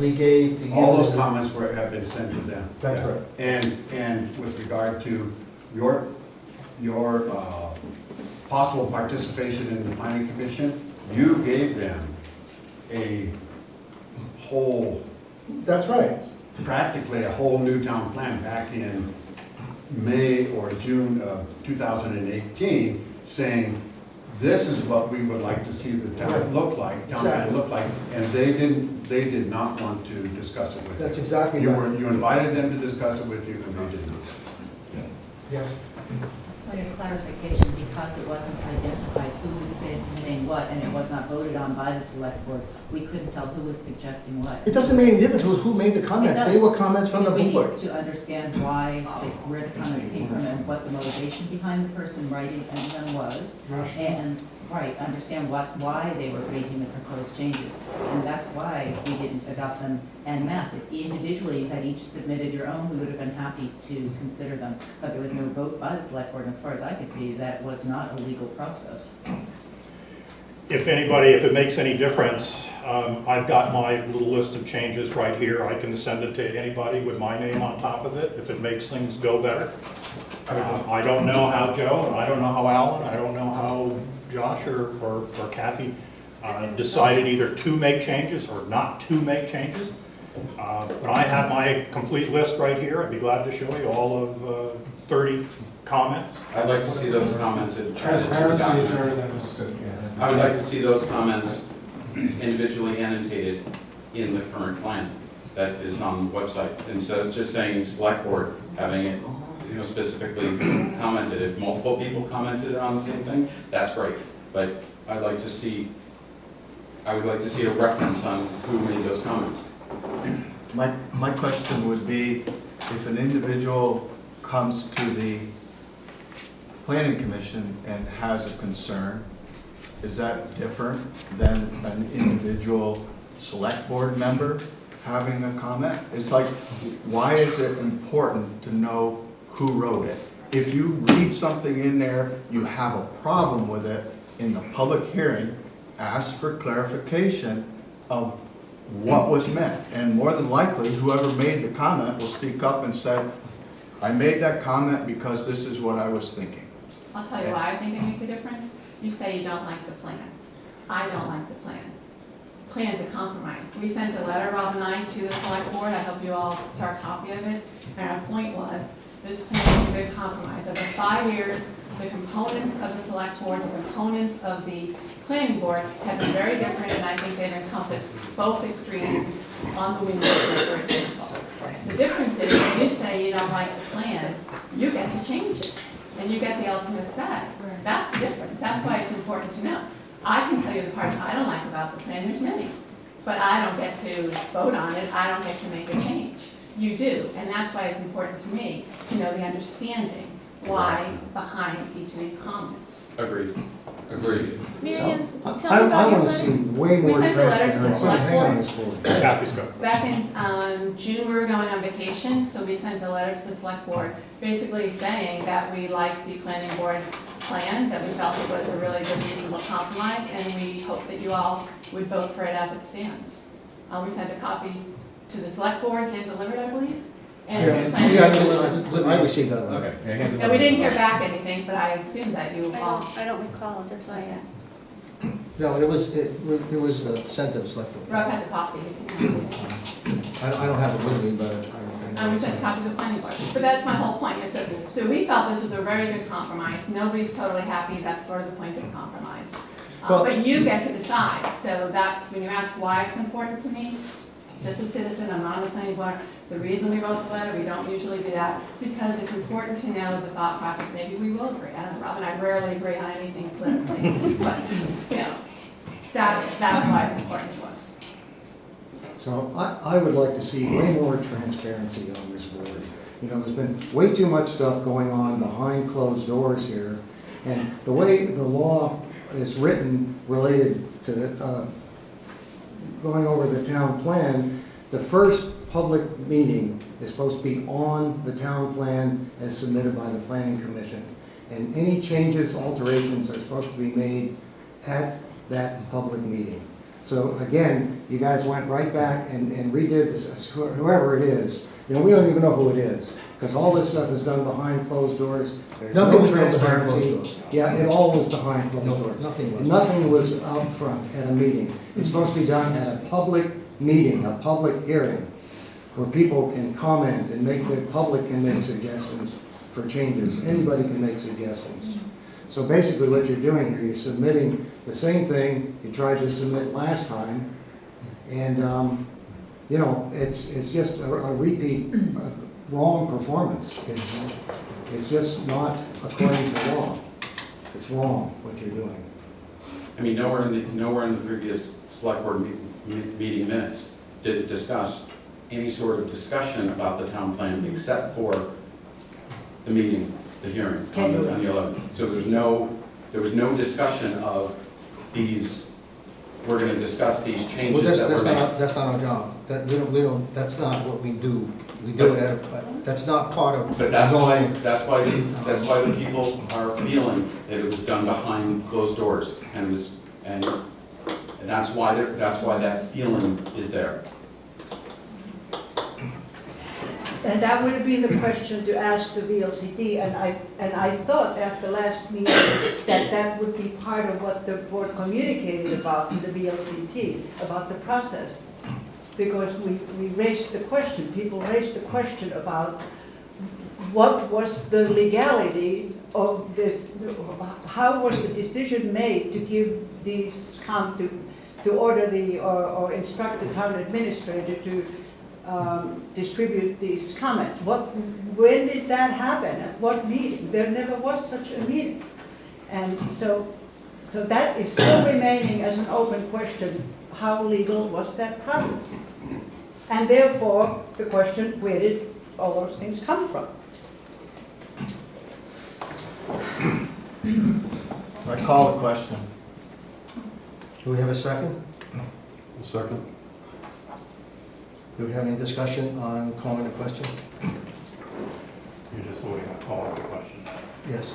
Speaker 2: we gave to you.
Speaker 3: All those comments have been sent to them.
Speaker 2: That's right.
Speaker 3: And with regard to your possible participation in the planning commission, you gave them a whole.
Speaker 2: That's right.
Speaker 3: Practically a whole new town plan back in May or June of 2018, saying, this is what we would like to see the town look like, town plan look like, and they did not want to discuss it with you.
Speaker 2: That's exactly
Speaker 3: You
Speaker 2: right.
Speaker 3: you invited them to discuss it with you, and they didn't.
Speaker 2: Yes.
Speaker 18: Point of clarification, because it wasn't identified who was saying what, and it was not voted on by the select board, we couldn't tell who was suggesting what.
Speaker 2: It doesn't make any difference who made the comments. They were comments from the
Speaker 18: Because we
Speaker 2: board.
Speaker 18: need to understand why, where the comments came from and what the motivation behind the person writing them was. And, right, understand why they were making the proposed changes. And that's why we didn't adopt them en masse. If individually you had each submitted your own, we would have been happy to consider them. But there was no vote by the select board, and as far as I could see, that was not a legal process.
Speaker 10: If anybody, if it makes any difference, I've got my little list of changes right here. I can send it to anybody with my name on top of it if it makes things go better. I don't know how Joe, and I don't know how Alan, I don't know how Josh or Kathy decided either to make changes or not to make changes. But I have my complete list right here. I'd be glad to show you all of 30 comments.
Speaker 11: I'd like to see those commented.
Speaker 8: Transparency is very nice.
Speaker 11: I would like to see those comments individually annotated in the current plan that is on the website, instead of just saying select board, having it, specifically commented. If multiple people commented on the same thing, that's great. But I would like to see a reference on who made those comments.
Speaker 9: My question would be, if an individual comes to the planning commission and has a concern, is that different than an individual select board member having a comment? It's like, why is it important to know who wrote it? If you read something in there, you have a problem with it, in the public hearing, ask for clarification of what was meant. And more than likely, whoever made the comment will speak up and say, I made that comment because this is what I was thinking.
Speaker 1: I'll tell you why I think it makes a difference. You say you don't like the plan. I don't like the plan. Plan's a compromise. We sent a letter, Rob and I, to the select board. I hope you all saw a copy of it. And our point was, this plan is a good compromise. Over 5 years, the components of the select board, the components of the planning board have been very different, and I think they've encompassed both extremes on the window, for example. The difference is, when you say you don't like the plan, you get to change it, and you get the ultimate say. That's the difference. That's why it's important to know. I can tell you the parts I don't like about the plan, there's many, but I don't get to vote on it, I don't get to make a change. You do, and that's why it's important to me to know the understanding why behind each of these comments.
Speaker 11: Agreed.
Speaker 13: Marion,
Speaker 4: I
Speaker 13: tell me about your
Speaker 4: want to see
Speaker 13: letter.
Speaker 4: way more
Speaker 1: We sent a letter to the
Speaker 4: transparency.
Speaker 1: select
Speaker 4: Hang on
Speaker 1: board.
Speaker 4: this board.
Speaker 10: Kathy's got.
Speaker 1: Back in June, we were going on vacation, so we sent a letter to the select board, basically saying that we liked the planning board plan, that we felt it was a really good, reasonable compromise, and we hope that you all would vote for it as it stands. We sent a copy to the select board, hand delivered, I believe. And the planning board.
Speaker 2: I received that letter.
Speaker 17: Okay. yeah, hand it
Speaker 1: And we
Speaker 17: over.
Speaker 1: didn't hear back anything, but I assume that you all.
Speaker 13: I don't recall, that's why I asked.
Speaker 2: No, it was sent to the select board.
Speaker 1: Rob has a copy.
Speaker 2: I don't have it with me, but I
Speaker 1: We sent a copy to the planning board. But that's my whole point, is that, so we felt this was a very good compromise. Nobody's totally happy, that's sort of the point of the compromise.
Speaker 2: Well-
Speaker 1: But you get to decide, so that's, when you ask why it's important to me, just a citizen, I'm not on the planning board, the reason we wrote the letter, we don't usually do that, it's because it's important to know the thought process. Maybe we will agree, I don't know, Rob and I rarely agree on anything politically, but, that's why it's important to us.
Speaker 4: So I would like to see way more transparency on this board. There's been way too much stuff going on behind closed doors here. And the way the law is written related to going over the town plan, the first public meeting is supposed to be on the town plan as submitted by the planning commission. And any changes, alterations are supposed to be made at that public meeting. So again, you guys went right back and redid this, whoever it is. We don't even know who it is, because all this stuff is done behind closed doors. There's
Speaker 2: Nothing
Speaker 4: no
Speaker 2: was done behind
Speaker 4: transparency.
Speaker 2: closed doors.
Speaker 4: Yeah, it all was behind closed
Speaker 2: No,
Speaker 4: doors.
Speaker 2: nothing was.
Speaker 4: Nothing was out front at a meeting. It's supposed to be done at a public meeting, a public hearing, where people can comment and the public can make suggestions for changes. Anybody can make suggestions. So basically what you're doing here, you're submitting the same thing you tried to submit last time, and, it's just a repeat, wrong performance. It's just not according to law. It's wrong what you're doing.
Speaker 11: I mean, nowhere in the previous select board meeting minutes did it discuss any sort of discussion about the town plan except for the meeting, the hearing on the 11th. So there was no discussion of these, we're gonna discuss these
Speaker 2: Well,
Speaker 11: changes that were made.
Speaker 2: that's not our job. We don't, that's not what we do. We do it that's not part of.
Speaker 11: But that's why the people are feeling that it was done behind closed doors, and that's why that feeling is there.
Speaker 5: And that would have been the question to ask the VLCT, and I thought after last meeting that would be part of what the board communicated about in the VLCT, about the process. Because we raised the question, people raised the question about what was the legality of this, how was the decision made to give these, to order or instruct the town administrator to distribute these comments. When did that happen? At what meeting? There never was such a meeting. And so that is still remaining as an open question. How legal was that process? And therefore, the question, where did all those things come from?
Speaker 9: I call the question.
Speaker 2: Do we have a second?
Speaker 12: A second?
Speaker 2: Do we have any discussion on calling the question?
Speaker 10: You're just voting on calling the question.
Speaker 2: Yes.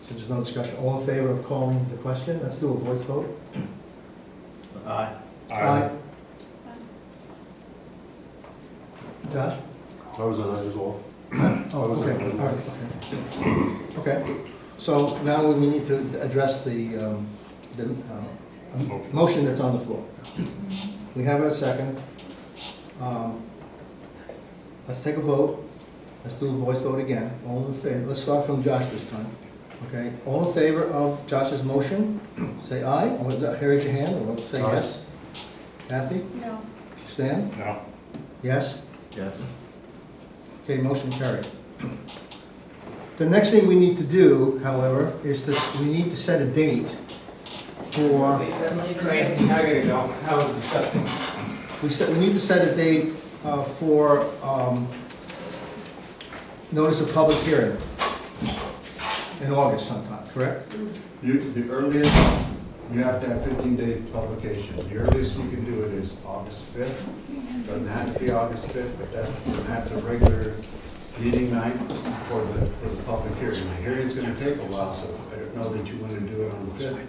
Speaker 2: So there's no discussion. All in favor of calling the question? Let's do a voice vote.
Speaker 9: Aye.
Speaker 2: Aye. Josh?
Speaker 12: I was an aye as well.
Speaker 2: Oh, okay, all right, okay. Okay, so now we need to address the motion that's on the floor. We have a second. Let's take a vote. Let's do a voice vote again. All in favor, let's start from Josh this time. Okay, all in favor of Josh's motion, say aye, or raise your hand, or say
Speaker 12: Aye.
Speaker 2: yes. Kathy?
Speaker 13: No.
Speaker 2: Stan?
Speaker 10: No.
Speaker 2: Yes?
Speaker 9: Yes.
Speaker 2: Okay, motion carried. The next thing we need to do, however, is we need to set a date for,
Speaker 14: Great, I gotta go. How was the septic?
Speaker 2: we need to set a date for notice of public hearing in August sometime, correct?
Speaker 3: The earliest, you have to have 15-day publication. The earliest you can do it is August 5th. Doesn't have to be August 5th, but that's a regular meeting night for the public hearing. The hearing's gonna take a while, so I don't know that you wanna do it on the 5th,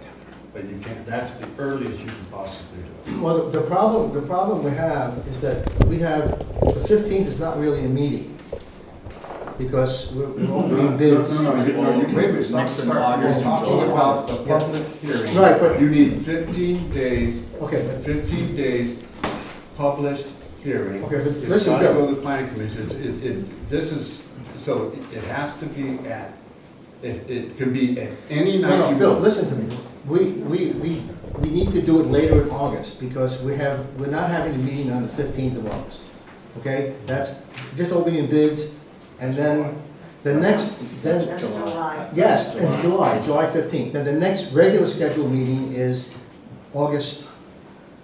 Speaker 3: but you can't, that's the earliest you can possibly do it.
Speaker 2: Well, the problem we have is that the 15th is not really a meeting, because we're opening bids.
Speaker 3: No, wait a minute, stop, we're talking about the public hearing.
Speaker 2: Right, but-
Speaker 3: You need 15 days,
Speaker 2: Okay, but
Speaker 3: 15 days published hearing.
Speaker 2: Okay, but
Speaker 3: It's
Speaker 2: listen,
Speaker 3: gotta
Speaker 2: Bill.
Speaker 3: go to the planning commission. This is, so it has to be at, it can be at any night
Speaker 2: No,
Speaker 3: you
Speaker 2: Bill,
Speaker 3: want.
Speaker 2: listen to me. We need to do it later in August, because we're not having a meeting on the 15th of August. Okay? That's just opening bids, and then the next, then,
Speaker 5: That's July.
Speaker 2: yes, in July 15th. Then the next regular scheduled meeting is August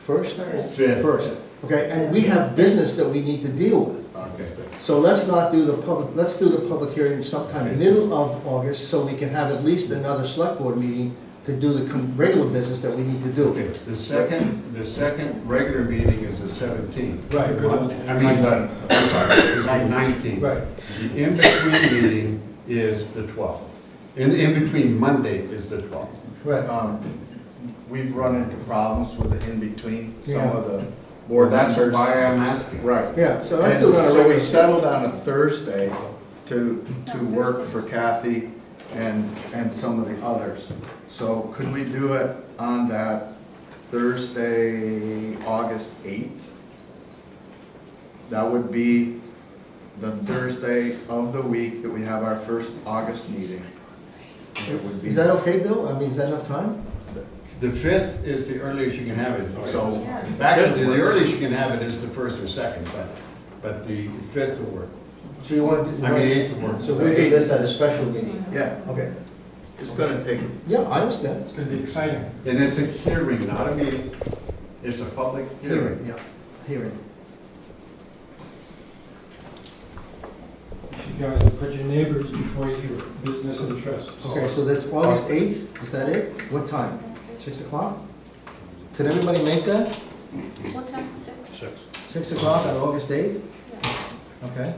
Speaker 2: 1st?
Speaker 3: Fifth.
Speaker 2: 1st. Okay, and we have business that we need to deal with.
Speaker 3: Okay.
Speaker 2: So let's not do let's do the public hearing sometime middle of August, so we can have at least another select board meeting to do the regular business that we need to do.
Speaker 3: Okay, the second regular meeting is the 17th.
Speaker 2: Right.
Speaker 3: I'm sorry, it's the 19th.
Speaker 2: Right.
Speaker 3: The in-between meeting is the 12th. In-between Monday is the 12th.
Speaker 2: Right.
Speaker 9: We've run into problems with the in-between, some
Speaker 2: Yeah.
Speaker 9: of the board
Speaker 3: That's
Speaker 9: members.
Speaker 3: why I'm asking.
Speaker 9: Right.
Speaker 2: Yeah, so let's
Speaker 9: And
Speaker 2: do it on a
Speaker 9: so
Speaker 2: regular.
Speaker 9: we settled on a Thursday to work for Kathy and some of the others. So could we do it on that Thursday, August 8th? That would be the Thursday of the week that we have our first August meeting. It would be.
Speaker 2: Is that okay, Bill? I mean, is that enough time?
Speaker 3: The 5th is the earliest you can have it. So actually, the earliest you can have it is the 1st or 2nd, but but the 5th will work.
Speaker 2: So you want to do?
Speaker 3: I mean, the 8th will work.
Speaker 2: So we do this at a special meeting?
Speaker 3: Yeah.
Speaker 2: Okay.
Speaker 3: It's gonna take,
Speaker 2: Yeah, I understand.
Speaker 8: It's gonna be exciting.
Speaker 3: and it's a hearing, not a meeting. It's a public hearing.
Speaker 2: Yeah, hearing.
Speaker 8: You guys will put your neighbors before your business interests.
Speaker 2: Okay, so that's August 8th, is that it? What time? 6 o'clock? Could everybody make that?
Speaker 13: What time? 6?
Speaker 2: 6 o'clock on August 8th? Okay.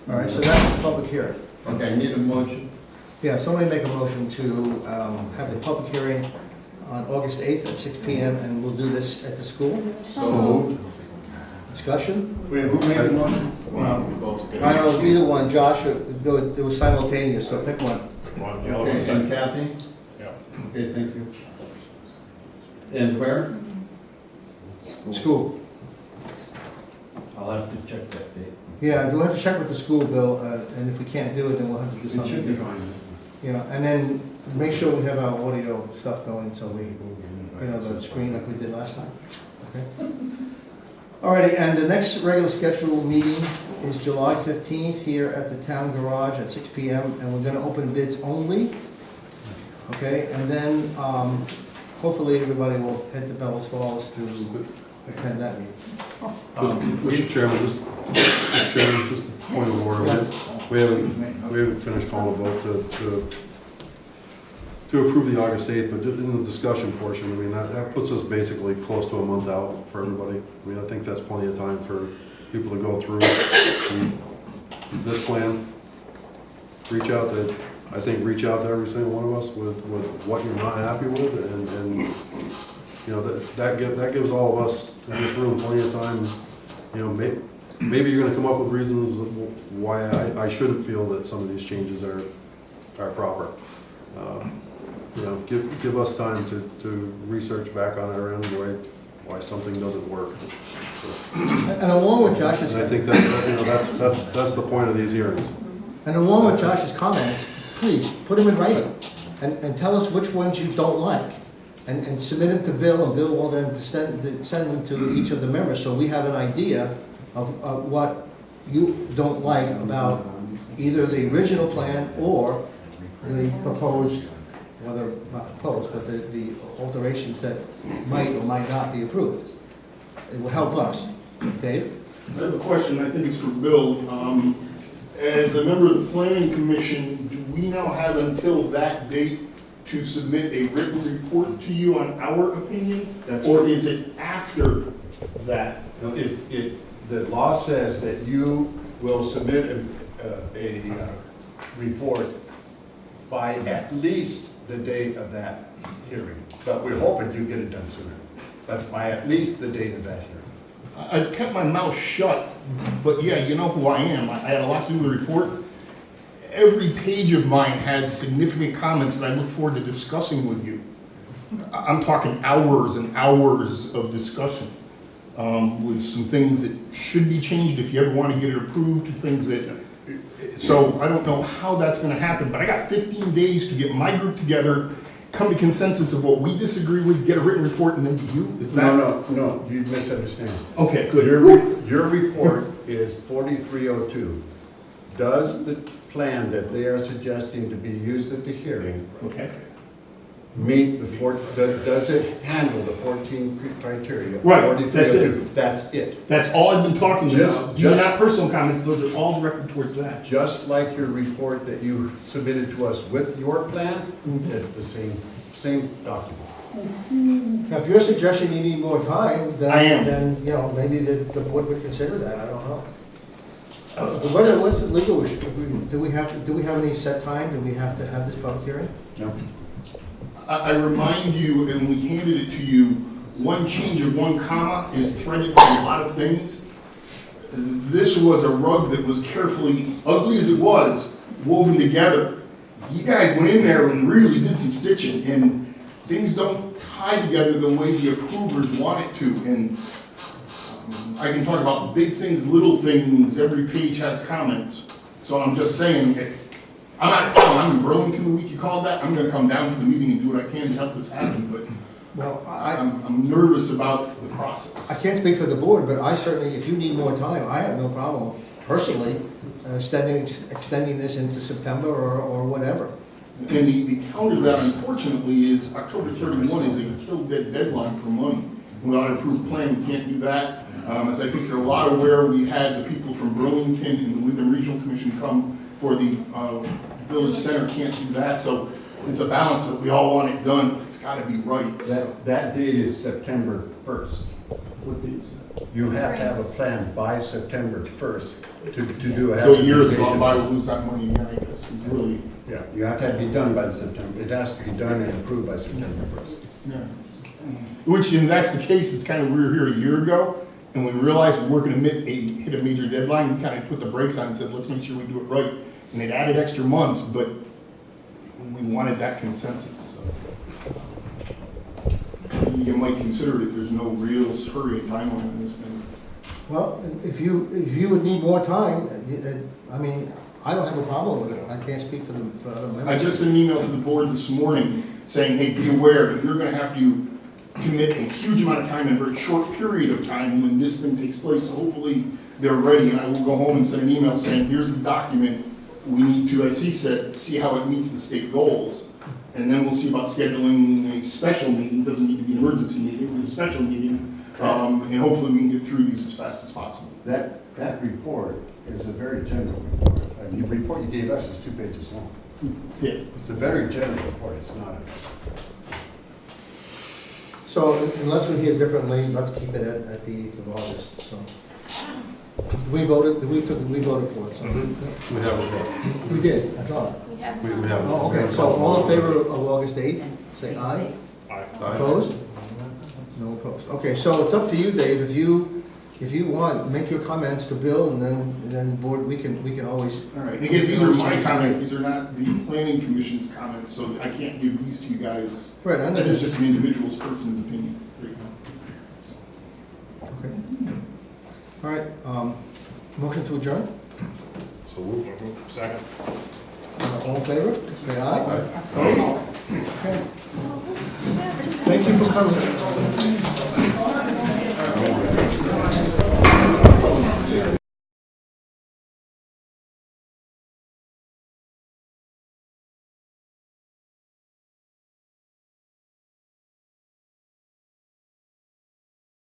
Speaker 2: All right, so that's the public hearing.
Speaker 3: Okay, I need a motion.
Speaker 2: Yeah, somebody make a motion to have the public hearing on August 8th at 6 PM, and we'll do this at the school.
Speaker 3: So moved.
Speaker 2: Discussion?
Speaker 3: Wait, who made the motion?
Speaker 2: I don't know, either one, Josh, it was simultaneous, so pick one.
Speaker 3: Okay, and Kathy?
Speaker 10: Yeah.
Speaker 3: Okay, thank you. And where?
Speaker 2: School.
Speaker 3: I'll have to check that date.
Speaker 2: Yeah, we'll have to check with the school, Bill, and if we can't do it, then we'll have to do
Speaker 3: It
Speaker 2: something
Speaker 3: should be
Speaker 2: different.
Speaker 3: fine.
Speaker 2: Yeah, and then make sure we have our audio stuff going, so we, the screen like we did last time. Okay. Alrighty, and the next regular scheduled meeting is July 15th here at the town garage at 6 PM, and we're gonna open bids only. Okay, and then, hopefully everybody will head to Bellows Falls to attend that meeting.
Speaker 12: Mr. Chairman, just a point of order. We haven't finished calling a vote to approve the August 8th, but just in the discussion portion, I mean, that puts us basically close to a month out for everybody. I mean, I think that's plenty of time for people to go through this plan. Reach out to every single one of us with what you're not happy with, and you know, that gives all of us in this room plenty of time. You know, maybe you're gonna come up with reasons why I shouldn't feel that some of these changes are proper. You know, give us time to research back on our end why something doesn't work.
Speaker 2: And along with Josh's,
Speaker 12: And I think that's the point of these hearings.
Speaker 2: and along with Josh's comments, please, put them in writing, and tell us which ones you don't like, and submit them to Bill, and Bill will then send them to each of the members, so we have an idea of what you don't like about either the original plan or the proposed, whether, not proposed, but the alterations that might or might not be approved. It will help us. Dave?
Speaker 19: I have a question, I think it's for Bill. As a member of the planning commission, do we now have until that date to submit a written report to you on our opinion? Or is it after that?
Speaker 3: No, the law says that you will submit a report by at least the date of that hearing. But we're hoping you get it done sooner, but by at least the date of that hearing.
Speaker 19: I've kept my mouth shut, but yeah, you know who I am. I had a lot to do with the report. Every page of mine has significant comments that I look forward to discussing with you. I'm talking hours and hours of discussion with some things that should be changed if you ever want to get it approved, things that, so I don't know how that's going to happen, but I got 15 days to get my group together, come to consensus of what we disagree with, get a written report, and then to you? Is that?
Speaker 3: No, you misunderstand.
Speaker 19: Okay, good.
Speaker 3: Your report is 4302. Does the plan that they are suggesting to be used at the hearing meet does it handle the 14 criteria?
Speaker 19: Right,
Speaker 3: 4302. That's it.
Speaker 19: That's all I've been talking about. These are not personal comments, those are all directed towards that.
Speaker 3: Just like your report that you submitted to us with your plan, it's the same document.
Speaker 2: Now, if your suggestion you need more time, then,
Speaker 19: I am.
Speaker 2: then, you know, maybe the board would consider that, I don't know. What's the legal issue? Do we have any set time? Do we have to have this public hearing?
Speaker 3: No.
Speaker 19: I remind you, and we handed it to you, one change of one comma is threaded for a lot of things. This was a rug that was carefully, ugly as it was, woven together. You guys went in there and really did some stitching, and things don't tie together the way the approvers want it to. And I can talk about big things, little things, every page has comments. So I'm just saying, I'm in Burlington the week you called that. I'm gonna come down for the meeting and do what I can to help this happen, but
Speaker 2: Well,
Speaker 19: I'm nervous about the process.
Speaker 2: I can't speak for the board, but I certainly, if you need more time, I have no problem personally extending this into September or whatever.
Speaker 19: And the counter to that, unfortunately, is October 31 is a kill dead deadline for money. Without an approved plan, we can't do that. As I think you're a lot aware, we had the people from Burlington and the Wyndham Regional Commission come for the village center, can't do that. So it's a balance that we all want it done, but it's gotta be right.
Speaker 3: That date is September 1st.
Speaker 19: What date is that?
Speaker 3: You have to have a plan by September 1st to do a
Speaker 19: So
Speaker 3: hazard
Speaker 19: years
Speaker 3: mitigation.
Speaker 19: gone by, we'll lose that money again, I guess. It's really,
Speaker 3: Yeah, you have to be done by September, it has to be done and approved by September 1st.
Speaker 19: yeah. Which, if that's the case, it's kind of, we were here a year ago, and we realized we weren't gonna hit a major deadline, we kind of put the brakes on and said, let's make sure we do it right. And it added extra months, but we wanted that consensus, so. You might consider it if there's no real hurry and timeline on this thing.
Speaker 2: Well, if you would need more time, I mean, I don't have a problem with it. I can't speak for other members.
Speaker 19: I just sent an email to the board this morning saying, hey, be aware that you're gonna have to commit a huge amount of time in a very short period of time when this thing takes place. So hopefully they're ready, and I will go home and send an email saying, here's the document. We need to, as he said, see how it meets the state goals. And then we'll see about scheduling a special meeting. Doesn't need to be an emergency meeting, but a special meeting. And hopefully we can get through these as fast as possible.
Speaker 3: That report is a very general report. I mean, the report you gave us is 2 pages long.
Speaker 19: Yeah.
Speaker 3: It's a very general report, it's not a...
Speaker 2: So unless we hear differently, let's keep it at the 8th of August, so. We voted for it, so.
Speaker 12: We have a vote.
Speaker 2: We did, I thought.
Speaker 13: We have.
Speaker 12: We have.
Speaker 2: Oh, okay, so all in favor of August 8th, say aye.
Speaker 12: Aye.
Speaker 2: Opposed? No opposed. Okay, so it's up to you, Dave, if you want, make your comments to Bill, and then board, we can always.
Speaker 19: All right, again, these are my comments, these are not the planning commission's comments, so I can't give these to you guys.
Speaker 2: Right, I
Speaker 19: This
Speaker 2: understand.
Speaker 19: is just an individual person's opinion right now.
Speaker 2: Okay. All right, motion to adjourn?
Speaker 12: So we'll, second.
Speaker 2: All in favor? Say aye. Opposed? Okay. Thank you for coming.